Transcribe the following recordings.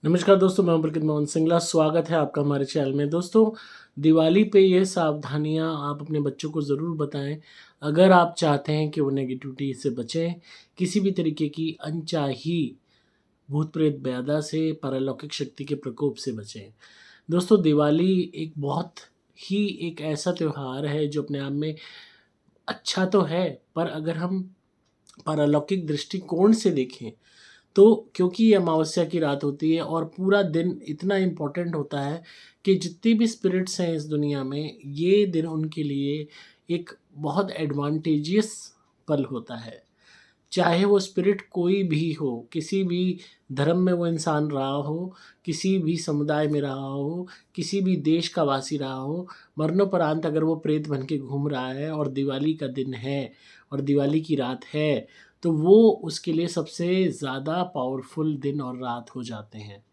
नमस्कार दोस्तों, मैं पुलकित मोहन सिंगला। स्वागत है आपका हमारे चैनल में। दोस्तों, दिवाली पे ये सावधानियां आप अपने बच्चों को ज़रूर बताएं अगर आप चाहते हैं कि वो नेगेटिविटी से बचें, किसी भी तरीके की अनचाही भूत प्रेत ब्यादा से, पारलौकिक शक्ति के प्रकोप से बचें। दोस्तों, दिवाली एक ऐसा त्यौहार है जो अपने आप में अच्छा तो है, पर अगर हम पारलौकिक दृष्टिकोण से देखें तो क्योंकि ये अमावस्या की रात होती है और पूरा दिन इतना इम्पोर्टेंट होता है कि जितनी भी स्पिरिट्स हैं इस दुनिया में, ये दिन उनके लिए एक बहुत एडवांटेजियस पल होता है। चाहे वो स्पिरिट कोई भी हो, किसी भी धर्म में वो इंसान रहा हो, किसी भी समुदाय में रहा हो, किसी भी देश का वासी रहा हो, मरणोपरांत अगर वो प्रेत बन के घूम रहा है और दिवाली का दिन है और दिवाली की रात है, तो वो उसके लिए सबसे ज़्यादा पावरफुल दिन और रात हो जाते हैं।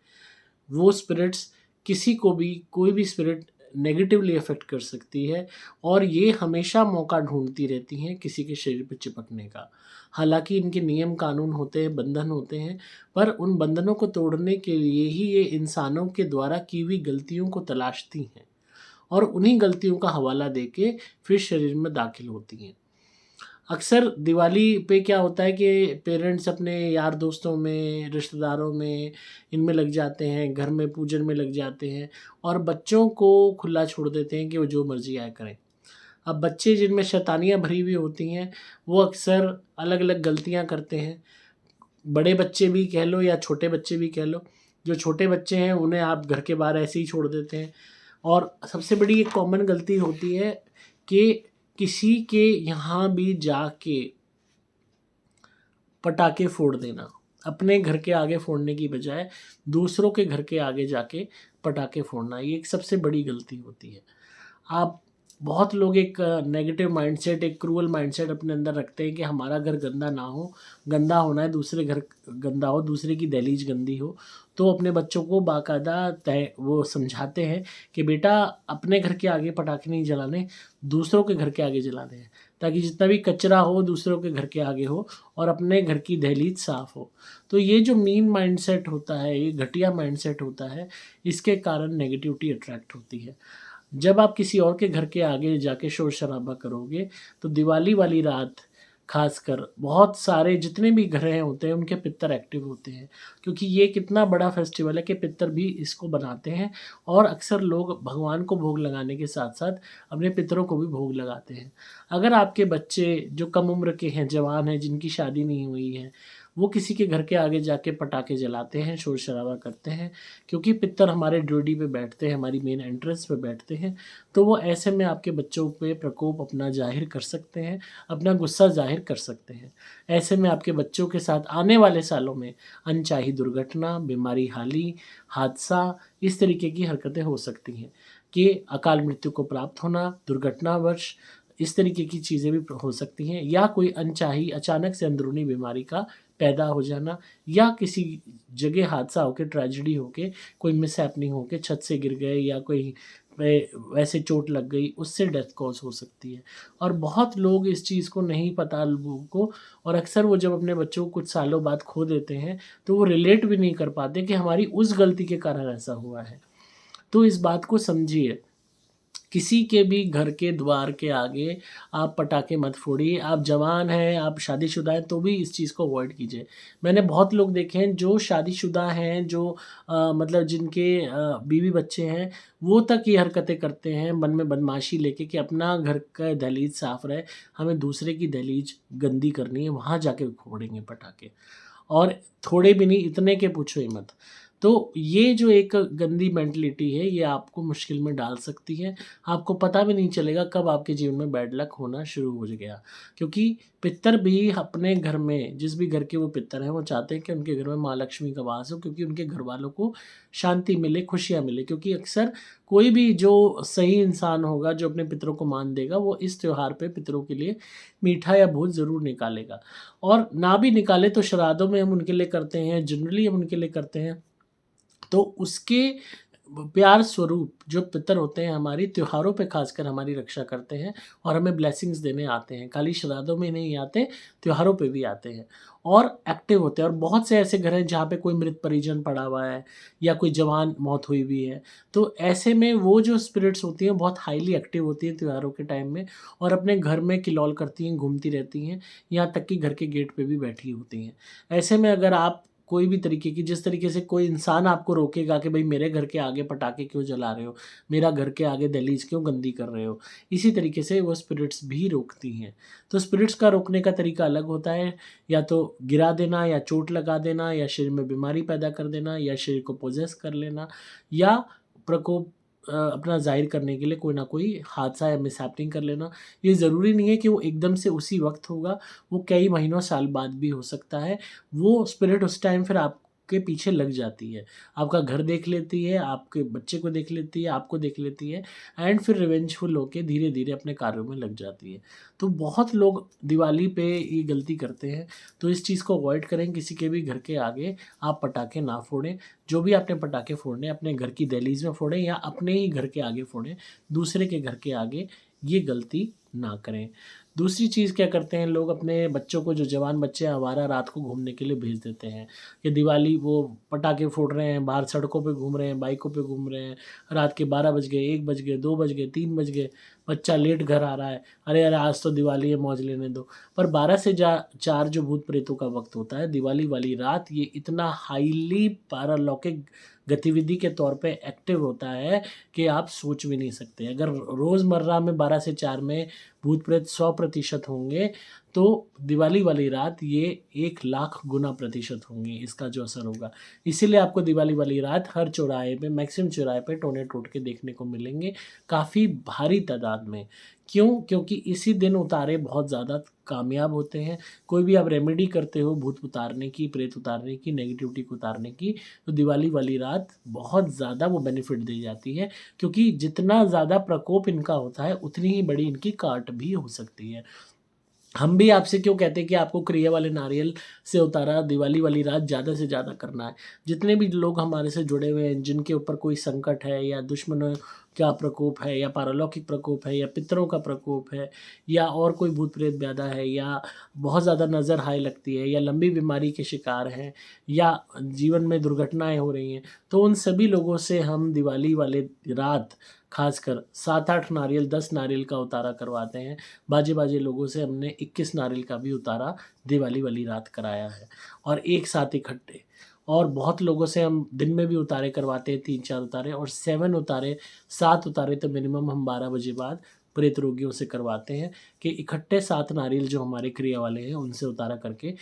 वो स्पिरिट्स किसी को भी, कोई भी स्पिरिट नेगेटिवली अफेक्ट कर सकती है और ये हमेशा मौका ढूंढती रहती हैं किसी के शरीर पर चिपकने का। हालांकि इनके नियम कानून होते हैं, बंधन होते हैं, पर उन बंधनों को तोड़ने के लिए ही ये इंसानों के द्वारा की हुई गलतियों को तलाशती हैं और उन्हीं गलतियों का हवाला देके फिर शरीर में दाखिल होती हैं। अक्सर दिवाली पे क्या होता है कि पेरेंट्स अपने यार दोस्तों में, रिश्तेदारों में, इनमें लग जाते हैं, घर में पूजन में लग जाते हैं और बच्चों को खुला छोड़ देते हैं कि वो जो मर्ज़ी आए करें। अब बच्चे जिनमें शैतानियाँ भरी हुई होती हैं, वो अक्सर अलग-अलग गलतियाँ करते हैं। बड़े बच्चे भी कह लो या छोटे बच्चे भी कह लो, जो छोटे बच्चे हैं उन्हें आप घर के बाहर ऐसे ही छोड़ देते हैं। और सबसे बड़ी एक कॉमन गलती होती है कि किसी के यहाँ भी जाके पटाखे फोड़ देना। अपने घर के आगे फोड़ने की बजाय दूसरों के घर के आगे जाके पटाखे फोड़ना, ये एक सबसे बड़ी गलती होती है। आप बहुत लोग एक नेगेटिव माइंडसेट, एक क्रूअल माइंडसेट अपने अंदर रखते हैं कि हमारा घर गंदा ना हो, गंदा होना है दूसरे घर गंदा हो, दूसरे की दहलीज गंदी हो। तो अपने बच्चों को बाकायदा तय वो समझाते हैं कि बेटा, अपने घर के आगे पटाखे नहीं जलाने, दूसरों के घर के आगे जलाने हैं, ताकि जितना भी कचरा हो दूसरों के घर के आगे हो और अपने घर की दहलीज साफ़ हो। तो ये जो मीन माइंडसेट होता है, ये घटिया माइंडसेट होता है, इसके कारण नेगेटिविटी अट्रैक्ट होती है। जब आप किसी और के घर के आगे जाके शोर-शराबा करोगे, तो दिवाली वाली रात ख़ासकर बहुत सारे जितने भी घरें होते हैं, उनके पितर एक्टिव होते हैं। क्योंकि ये कितना बड़ा फेस्टिवल है कि पितर भी इसको बनाते हैं और अक्सर लोग भगवान को भोग लगाने के साथ-साथ अपने पितरों को भी भोग लगाते हैं। अगर आपके बच्चे जो कम उम्र के हैं, जवान हैं, जिनकी शादी नहीं हुई है, वो किसी के घर के आगे जाके पटाखे जलाते हैं, शोर-शराबा करते हैं, क्योंकि पितर हमारे ड्योढ़ी पे बैठते हैं, हमारी मेन एंट्रेंस पे बैठते हैं, तो वो ऐसे में आपके बच्चों पे प्रकोप अपना ज़ाहिर कर सकते हैं, अपना गुस्सा ज़ाहिर कर सकते हैं। ऐसे में आपके बच्चों के साथ आने वाले सालों में अनचाही दुर्घटना, बीमारी हाली, हादसा, इस तरीके की हरकतें हो सकती हैं कि अकाल मृत्यु को प्राप्त होना, दुर्घटनावश इस तरीके की चीज़ें भी हो सकती हैं, या कोई अनचाही अचानक से अंदरूनी बीमारी का पैदा हो जाना, या किसी जगह हादसा होके, ट्रेजेडी होके, कोई मिसहैपनिंग होके छत से गिर गए या कोई वैसे चोट लग गई, उससे डेथ कॉज़ हो सकती है। और बहुत लोग इस चीज़ को नहीं पता लोगों को, और अक्सर वो जब अपने बच्चों को कुछ सालों बाद खो देते हैं, तो वो रिलेट भी नहीं कर पाते कि हमारी उस गलती के कारण ऐसा हुआ है। तो इस बात को समझिए, किसी के भी घर के द्वार के आगे आप पटाखे मत फोड़िए। आप जवान हैं, आप शादीशुदा हैं, तो भी इस चीज़ को अवॉइड कीजिए। मैंने बहुत लोग देखे हैं जो शादीशुदा हैं, जो मतलब जिनके बीवी बच्चे हैं, वो तक ये हरकतें करते हैं मन में बदमाशी लेके कि अपना घर का दहलीज साफ़ रहे, हमें दूसरे की दहलीज गंदी करनी है, वहाँ जाके फोड़ेंगे पटाखे। और थोड़े भी नहीं, इतने के पूछो ही मत। तो ये जो एक गंदी मेंटालिटी है, ये आपको मुश्किल में डाल सकती है। आपको पता भी नहीं चलेगा कब आपके जीवन में बैड लक होना शुरू हो गया। क्योंकि पितर भी अपने घर में, जिस भी घर के वो पितर हैं, वो चाहते हैं कि उनके घर में माँ लक्ष्मी का वास हो, क्योंकि उनके घरवालों को शांति मिले, खुशियाँ मिले। क्योंकि अक्सर कोई भी जो सही इंसान होगा, जो अपने पितरों को मान देगा, वो इस त्योहार पे पितरों के लिए मीठा या भोज ज़रूर निकालेगा। और ना भी निकाले तो श्राद्धों में हम उनके लिए करते हैं, जनरली हम उनके लिए करते हैं। तो उसके प्यार स्वरूप जो पितर होते हैं हमारी त्योहारों पे खासकर हमारी रक्षा करते हैं और हमें ब्लेसिंग्स देने आते हैं। खाली श्राद्धों में नहीं आते, त्योहारों पे भी आते हैं और एक्टिव होते हैं। और बहुत से ऐसे घर हैं जहाँ पे कोई मृत परिजन पड़ा हुआ है या कोई जवान मौत हुई हुई है। तो ऐसे में वो जो स्पिरिट्स होती हैं बहुत हाईली एक्टिव होती हैं त्योहारों के टाइम में और अपने घर में किलौल करती हैं, घूमती रहती हैं, यहाँ तक कि घर के गेट पे भी बैठी होती हैं। ऐसे में अगर आप कोई भी तरीके की, जिस तरीके से कोई इंसान आपको रोकेगा कि भाई मेरे घर के आगे पटाखे क्यों जला रहे हो, मेरा घर के आगे दहलीज क्यों गंदी कर रहे हो, इसी तरीके से वो स्पिरिट्स भी रोकती हैं। तो स्पिरिट्स का रोकने का तरीका अलग होता है, या तो गिरा देना या चोट लगा देना या शरीर में बीमारी पैदा कर देना या शरीर को पोजेस कर लेना या प्रकोप अपना ज़ाहिर करने के लिए कोई ना कोई हादसा या मिसहैपनिंग कर लेना। ये ज़रूरी नहीं है कि वो एकदम से उसी वक्त होगा, वो कई महीनों साल बाद भी हो सकता है। वो स्पिरिट उस टाइम फिर आपके पीछे लग जाती है, आपका घर देख लेती है, आपके बच्चे को देख लेती है, आपको देख लेती है एंड फिर रिवेंजफुल होके धीरे-धीरे अपने कार्यों में लग जाती है। तो बहुत लोग दिवाली पे ये गलती करते हैं, तो इस चीज़ को अवॉइड करें। किसी के भी घर के आगे आप पटाखे ना फोड़ें। जो भी आपने पटाखे फोड़ने अपने घर की दहलीज में फोड़ें या अपने ही घर के आगे फोड़ें, दूसरे के घर के आगे ये गलती ना करें। दूसरी चीज़ क्या करते हैं लोग, अपने बच्चों को, जो जवान बच्चे हैं आवारा, रात को घूमने के लिए भेज देते हैं कि दिवाली वो पटाखे फोड़ रहे हैं, बाहर सड़कों पे घूम रहे हैं, बाइकों पे घूम रहे हैं, रात के 12 बज गए, 1 बज गए, 2 बज गए, 3 बज गए, बच्चा लेट घर आ रहा है, अरे यार आज तो दिवाली है, मौज लेने दो। पर 12 से 4 जो भूत प्रेतों का वक्त होता है दिवाली वाली रात, ये इतना हाईली पारालौकिक गतिविधि के तौर पे एक्टिव होता है कि आप सोच भी नहीं सकते। अगर रोज़मर्रा में 12 से 4 में भूत प्रेत 100% होंगे, तो दिवाली वाली रात ये 1,00,000 गुना प्रतिशत होंगे इसका जो असर होगा। इसीलिए आपको दिवाली वाली रात हर चौराहे पे, मैक्सिमम चौराहे पे टोने टोटके देखने को मिलेंगे, काफ़ी भारी तादाद में। क्यों? क्योंकि इसी दिन उतारे बहुत ज़्यादा कामयाब होते हैं। कोई भी आप रेमेडी करते हो भूत उतारने की, प्रेत उतारने की, नेगेटिविटी को उतारने की, तो दिवाली वाली रात बहुत ज़्यादा वो बेनिफिट दे जाती है, क्योंकि जितना ज़्यादा प्रकोप इनका होता है उतनी ही बड़ी इनकी काट भी हो सकती है। हम भी आपसे क्यों कहते हैं कि आपको क्रिया वाले नारियल से उतारा दिवाली वाली रात ज़्यादा से ज़्यादा करना है। जितने भी लोग हमारे से जुड़े हुए हैं, जिनके ऊपर कोई संकट है या दुश्मनों का प्रकोप है या पारलौकिक प्रकोप है या पितरों का प्रकोप है या और कोई भूत प्रेत ब्याधा है या बहुत ज़्यादा नज़र हाय लगती है या लंबी बीमारी के शिकार हैं या जीवन में दुर्घटनाएँ हो रही हैं, तो उन सभी लोगों से हम दिवाली वाले रात खासकर 7-8 नारियल, 10 नारियल का उतारा करवाते हैं। बाजे-बाजे लोगों से हमने 21 नारियल का भी उतारा दिवाली वाली रात कराया है और एक साथ इकट्ठे। और बहुत लोगों से हम दिन में भी उतारे करवाते हैं, 3-4 उतारे और 7 उतारे, 7 उतारे तो मिनिमम हम 12 बजे बाद प्रेत रोगियों से करवाते हैं कि इकट्ठे 7 नारियल जो हमारे क्रिया वाले हैं उनसे उतारा करके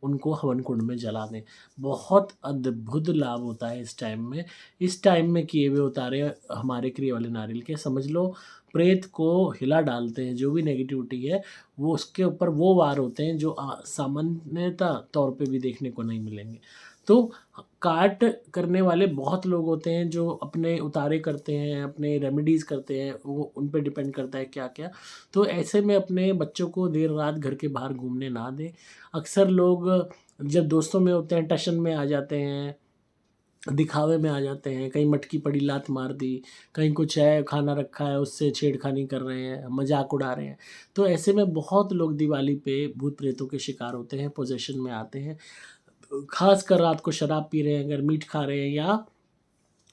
उनको हवन कुंड में जला दें। बहुत अद्भुत लाभ होता है इस टाइम में। इस टाइम में किए हुए उतारे हमारे क्रिया वाले नारियल के, समझ लो प्रेत को हिला डालते हैं। जो भी नेगेटिविटी है वो उसके ऊपर वो वार होते हैं जो सामान्यतः तौर पे भी देखने को नहीं मिलेंगे। तो काट करने वाले बहुत लोग होते हैं जो अपने उतारे करते हैं, अपने रेमेडीज़ करते हैं, वो उन पे डिपेंड करता है क्या-क्या। तो ऐसे में अपने बच्चों को देर रात घर के बाहर घूमने ना दें। अक्सर लोग जब दोस्तों में होते हैं टशन में आ जाते हैं, दिखावे में आ जाते हैं, कहीं मटकी पड़ी लात मार दी, कहीं कुछ है खाना रखा है उससे छेड़खानी कर रहे हैं, मज़ाक उड़ा रहे हैं। तो ऐसे में बहुत लोग दिवाली पे भूत-प्रेतों के शिकार होते हैं, पोज़ेशन में आते हैं। ख़ासकर रात को शराब पी रहे हैं, अगर मीट खा रहे हैं या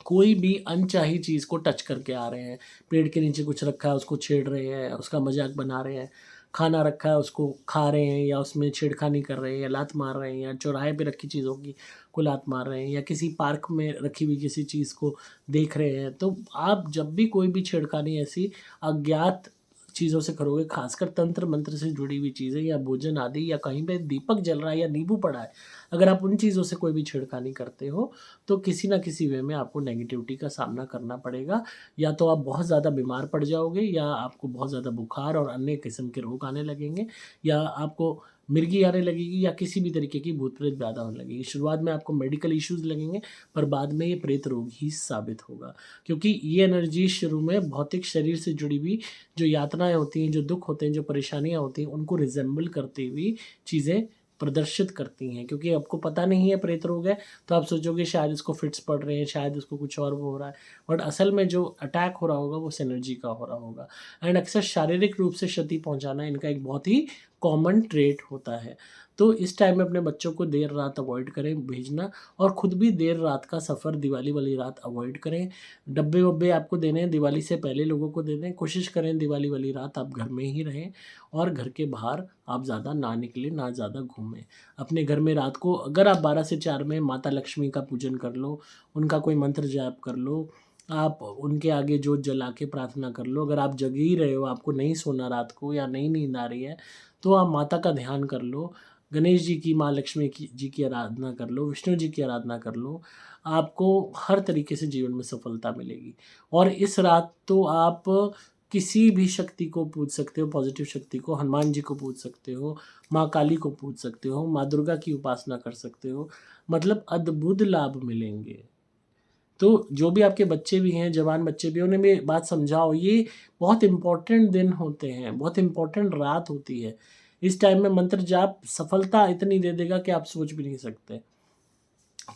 कोई भी अनचाही चीज़ को टच करके आ रहे हैं, पेड़ के नीचे कुछ रखा है उसको छेड़ रहे हैं, उसका मज़ाक बना रहे हैं, खाना रखा है उसको खा रहे हैं या उसमें छेड़खानी कर रहे हैं या लात मार रहे हैं या चौराहे पे रखी चीज़ों की को लात मार रहे हैं या किसी पार्क में रखी हुई किसी चीज़ को देख रहे हैं। तो आप जब भी कोई भी छेड़खानी ऐसी अज्ञात चीज़ों से करोगे, ख़ासकर तंत्र मंत्र से जुड़ी हुई चीज़ें या भोजन आदि या कहीं पे दीपक जल रहा है या नींबू पड़ा है, अगर आप उन चीज़ों से कोई भी छेड़खानी करते हो, तो किसी न किसी वे में आपको नेगेटिविटी का सामना करना पड़ेगा। या तो आप बहुत ज़्यादा बीमार पड़ जाओगे या आपको बहुत ज़्यादा बुखार और अन्य किस्म के रोग आने लगेंगे या आपको मिर्गी आने लगेगी या किसी भी तरीके की भूत-प्रेत ज़्यादा होने लगेगी। शुरुआत में आपको मेडिकल इश्यूज़ लगेंगे, पर बाद में ये प्रेत रोग ही साबित होगा। क्योंकि ये एनर्जी शुरू में भौतिक शरीर से जुड़ी हुई जो यातनाएँ होती हैं, जो दुःख होते हैं, जो परेशानियाँ होती हैं, उनको रिज़ेम्बल करती हुई चीज़ें प्रदर्शित करती हैं, क्योंकि आपको पता नहीं है प्रेत रोग है, तो आप सोचोगे शायद इसको फिट्स पड़ रहे हैं, शायद इसको कुछ और वो हो रहा है, बट असल में जो अटैक हो रहा होगा वो सिनर्जी का हो रहा होगा। एंड अक्सर शारीरिक रूप से क्षति पहुंचाना इनका एक बहुत ही कॉमन ट्रेट होता है। तो इस टाइम में अपने बच्चों को देर रात अवॉइड करें भेजना, और ख़ुद भी देर रात का सफ़र दिवाली वाली रात अवॉइड करें। डब्बे वब्बे आपको देने हैं दिवाली से पहले लोगों को दे दें, कोशिश करें दिवाली वाली रात आप घर में ही रहें और घर के बाहर आप ज़्यादा ना निकलें, ना ज़्यादा घूमें। अपने घर में रात को अगर आप 12 से 4 में माता लक्ष्मी का पूजन कर लो, उनका कोई मंत्र जाप कर लो, आप उनके आगे जोत जला के प्रार्थना कर लो। अगर आप जग ही रहे हो, आपको नहीं सोना रात को या नहीं नींद आ रही है, तो आप माता का ध्यान कर लो, गणेश जी की, माँ लक्ष्मी की जी की आराधना कर लो, विष्णु जी की आराधना कर लो। आपको हर तरीके से जीवन में सफलता मिलेगी। और इस रात तो आप किसी भी शक्ति को पूज सकते हो, पॉजिटिव शक्ति को, हनुमान जी को पूज सकते हो, माँ काली को पूज सकते हो, माँ दुर्गा की उपासना कर सकते हो, मतलब अद्भुत लाभ मिलेंगे। तो जो भी आपके बच्चे भी हैं, जवान बच्चे भी हैं, उन्हें भी बात समझाओ, ये बहुत इम्पोर्टेंट दिन होते हैं, बहुत इम्पोर्टेंट रात होती है। इस टाइम में मंत्र जाप सफलता इतनी दे देगा कि आप सोच भी नहीं सकते।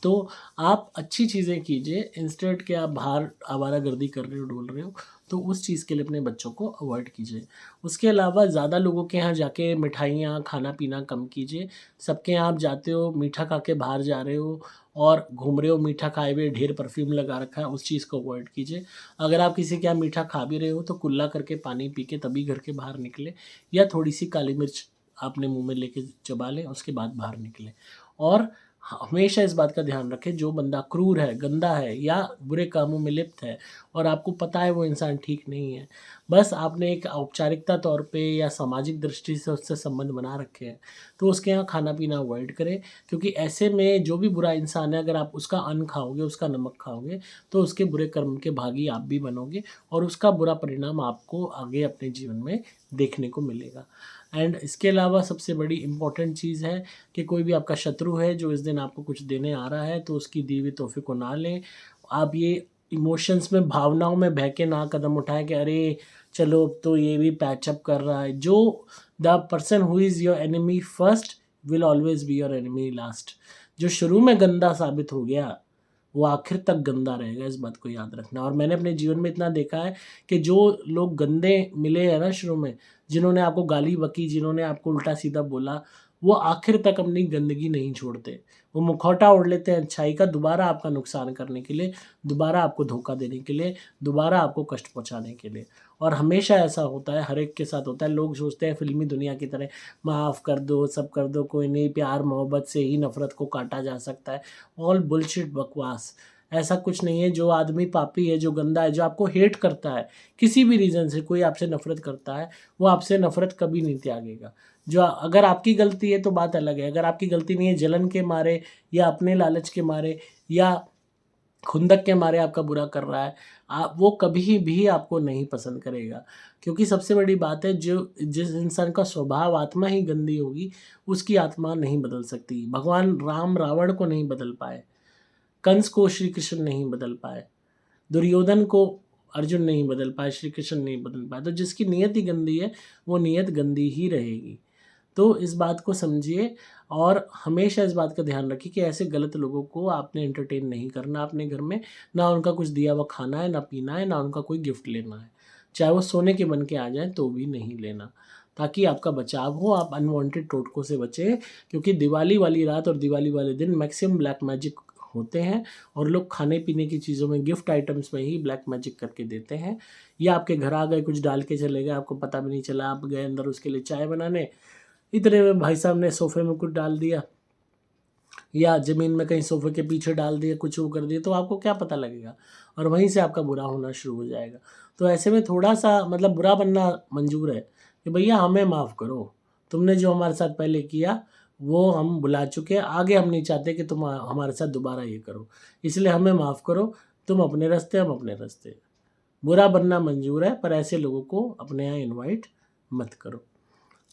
तो आप अच्छी चीज़ें कीजिए, इंस्टेड के आप बाहर आवारागर्दी कर रहे हो, डोल रहे हो, तो उस चीज़ के लिए अपने बच्चों को अवॉइड कीजिए। उसके अलावा ज़्यादा लोगों के यहाँ जाके मिठाइयाँ, खाना-पीना कम कीजिए। सबके यहाँ आप जाते हो, मीठा खा के बाहर जा रहे हो और घूम रहे हो, मीठा खाए हुए, ढेर परफ्यूम लगा रखा है, उस चीज़ को अवॉइड कीजिए। अगर आप किसी के यहाँ मीठा खा भी रहे हो, तो कुल्ला करके पानी पी के तभी घर के बाहर निकलें, या थोड़ी-सी काली मिर्च आपने मुँह में लेके चबा लें, उसके बाद बाहर निकलें। और हमेशा इस बात का ध्यान रखें, जो बंदा क्रूर है, गंदा है या बुरे कामों में लिप्त है और आपको पता है वो इंसान ठीक नहीं है, बस आपने एक औपचारिकता तौर पे या सामाजिक दृष्टि से उससे संबंध बना रखे हैं, तो उसके यहाँ खाना-पीना अवॉइड करें। क्योंकि ऐसे में जो भी बुरा इंसान है, अगर आप उसका अन्न खाओगे, उसका नमक खाओगे, तो उसके बुरे कर्म के भागी आप भी बनोगे और उसका बुरा परिणाम आपको आगे अपने जीवन में देखने को मिलेगा। एंड इसके अलावा सबसे बड़ी इम्पोर्टेंट चीज़ है कि कोई भी आपका शत्रु है जो इस दिन आपको कुछ देने आ रहा है, तो उसकी दी हुई तोहफ़े को ना लें। आप ये इमोशंस में, भावनाओं में बह के ना कदम उठाएँ कि अरे! चलो अब तो ये भी पैच अप कर रहा है। जो the person who is your enemy first will always be your enemy last. जो शुरू में गंदा साबित हो गया, वो आखिर तक गंदा रहेगा, इस बात को याद रखना। और मैंने अपने जीवन में इतना देखा है कि जो लोग गंदे मिले हैं ना शुरू में, जिन्होंने आपको गाली बकी, जिन्होंने आपको उल्टा-सीधा बोला, वो आखिर तक अपनी गंदगी नहीं छोड़ते। वो मुखौटा ओढ़ लेते हैं अच्छाई का, दोबारा आपका नुकसान करने के लिए, दोबारा आपको धोखा देने के लिए, दोबारा आपको कष्ट पहुँचाने के लिए। और हमेशा ऐसा होता है, हर एक के साथ होता है। लोग सोचते हैं फ़िल्मी दुनिया की तरह, माफ़ कर दो, सब कर दो, कोई नहीं, प्यार-मोहब्बत से ही नफ़रत को काटा जा सकता है। ऑल बुलशिट, बकवास। ऐसा कुछ नहीं है। जो आदमी पापी है, जो गंदा है, जो आपको हेट करता है, किसी भी रीज़न से कोई आपसे नफ़रत करता है, वो आपसे नफ़रत कभी नहीं त्यागेगा। जो अगर आपकी गलती है तो बात अलग है, अगर आपकी गलती नहीं है, जलन के मारे या अपने लालच के मारे या खुंदक के मारे आपका बुरा कर रहा है, आप वो कभी भी आपको नहीं पसंद करेगा। क्योंकि सबसे बड़ी बात है, जो जिस इंसान का स्वभाव, आत्मा ही गंदी होगी, उसकी आत्मा नहीं बदल सकती। भगवान राम रावण को नहीं बदल पाए, कंस को श्री कृष्ण नहीं बदल पाए, दुर्योधन को अर्जुन नहीं बदल पाए, श्री कृष्ण नहीं बदल पाए। तो जिसकी नीयत ही गंदी है, वो नीयत गंदी ही रहेगी। तो इस बात को समझिए और हमेशा इस बात का ध्यान रखिए कि ऐसे गलत लोगों को आपने एंटरटेन नहीं करना अपने घर में, ना उनका कुछ दिया हुआ खाना है, ना पीना है, ना उनका कोई गिफ्ट लेना है। चाहे वो सोने के बन के आ जाएँ तो भी नहीं लेना, ताकि आपका बचाव हो, आप अनवांटेड टोटकों से बचें। क्योंकि दिवाली वाली रात और दिवाली वाले दिन मैक्सिमम ब्लैक मैजिक होते हैं और लोग खाने-पीने की चीज़ों में, गिफ्ट आइटम्स में ही ब्लैक मैजिक करके देते हैं। या आपके घर आ गए, कुछ डाल के चले गए, आपको पता भी नहीं चला, आप गए अंदर उसके लिए चाय बनाने, इतने में भाई साहब ने सोफ़े में कुछ डाल दिया या ज़मीन में कहीं सोफ़े के पीछे डाल दिया, कुछ वो कर दिया, तो आपको क्या पता लगेगा? और वहीं से आपका बुरा होना शुरू हो जाएगा। तो ऐसे में थोड़ा-सा मतलब बुरा बनना मंज़ूर है कि भैया हमें माफ़ करो, तुमने जो हमारे साथ पहले किया वो हम भुला चुके हैं, आगे हम नहीं चाहते कि तुम हमारे साथ दोबारा ये करो। इसलिए हमें माफ़ करो, तुम अपने रास्ते, हम अपने रास्ते। बुरा बनना मंज़ूर है, पर ऐसे लोगों को अपने यहाँ इनवाइट मत करो।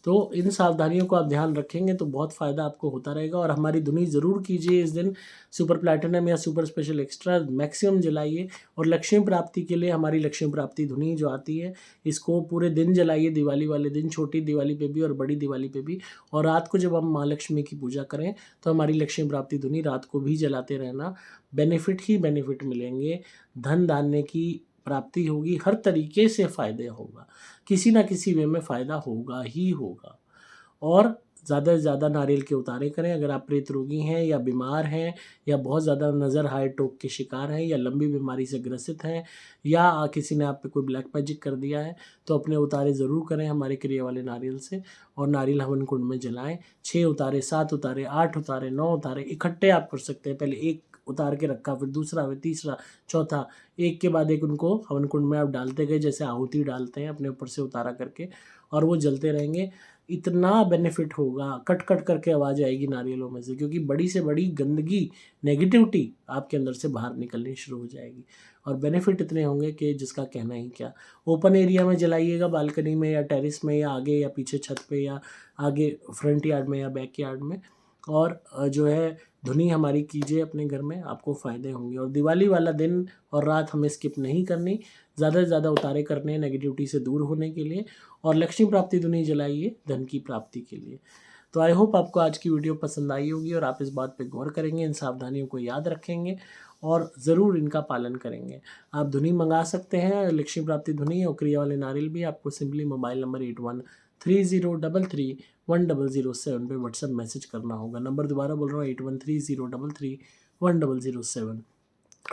तो इन सावधानियों को आप ध्यान रखेंगे तो बहुत फ़ायदा आपको होता रहेगा। और हमारी धुनी ज़रूर कीजिए इस दिन, सुपर प्लैटिनम या सुपर स्पेशल एक्स्ट्रा मैक्सिमम जलाइए। और लक्ष्मी प्राप्ति के लिए हमारी लक्ष्मी प्राप्ति धुनी जो आती है, इसको पूरे दिन जलाइए, दिवाली वाले दिन, छोटी दिवाली पे भी और बड़ी दिवाली पे भी। और रात को जब हम माँ लक्ष्मी की पूजा करें तो हमारी लक्ष्मी प्राप्ति धुनी रात को भी जलाते रहना। बेनिफिट ही बेनिफिट मिलेंगे, धन धान्य की प्राप्ति होगी, हर तरीके से फ़ायदे होगा, किसी ना किसी वे में फ़ायदा होगा ही होगा। और ज़्यादा से ज़्यादा नारियल के उतारे करें। अगर आप प्रेत रोगी हैं या बीमार हैं या बहुत ज़्यादा नज़र हार्ट अटैक के शिकार हैं या लंबी बीमारी से ग्रसित हैं या किसी ने आप पे कोई ब्लैक मैजिक कर दिया है, तो अपने उतारे ज़रूर करें हमारे क्रिया वाले नारियल से और नारियल हवन कुंड में जलाएं। 6 उतारे, 7 उतारे, 8 उतारे, 9 उतारे इकट्ठे आप कर सकते हैं। पहले एक उतार के रखा, फिर दूसरा, फिर तीसरा, चौथा, एक के बाद एक उनको हवन कुंड में आप डालते गए, जैसे आहुति डालते हैं अपने ऊपर से उतारा करके, और वो जलते रहेंगे। इतना बेनिफिट होगा, कट कट करके आवाज़ आएगी नारियलों में से, क्योंकि बड़ी से बड़ी गंदगी, नेगेटिविटी आपके अंदर से बाहर निकलनी शुरू हो जाएगी। और बेनिफिट इतने होंगे कि जिसका कहना ही क्या। ओपन एरिया में जलाइएगा, बालकनी में या टेरेस में या आगे या पीछे छत पे या आगे फ्रंट यार्ड में या बैक यार्ड में। और जो है धुनी हमारी कीजिए अपने घर में, आपको फ़ायदे होंगे। और दिवाली वाला दिन और रात हमें स्किप नहीं करनी, ज़्यादा से ज़्यादा उतारे करने हैं नेगेटिविटी से दूर होने के लिए। और लक्ष्मी प्राप्ति धुनी जलाइए धन की प्राप्ति के लिए। तो आई होप आपको आज की वीडियो पसंद आई होगी और आप इस बात पे गौर करेंगे, इन सावधानियों को याद रखेंगे और ज़रूर इनका पालन करेंगे। आप धुनी मंगा सकते हैं, लक्ष्मी प्राप्ति धुनी और क्रिया वाले नारियल भी। आपको सिंपली मोबाइल नंबर 8130331007 पे व्हाट्सएप मैसेज करना होगा। नंबर दोबारा बोल रहा हूँ, 8130331007।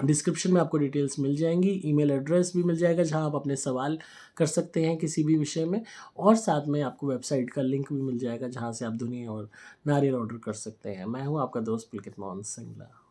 डिस्क्रिप्शन में आपको डिटेल्स मिल जाएंगी, ईमेल एड्रेस भी मिल जाएगा जहां आप अपने सवाल कर सकते हैं किसी भी विषय में। और साथ में आपको वेबसाइट का लिंक भी मिल जाएगा जहां से आप धुनी और नारियल ऑर्डर कर सकते हैं। मैं हूं आपका दोस्त पुलकित मोहन सिंगला।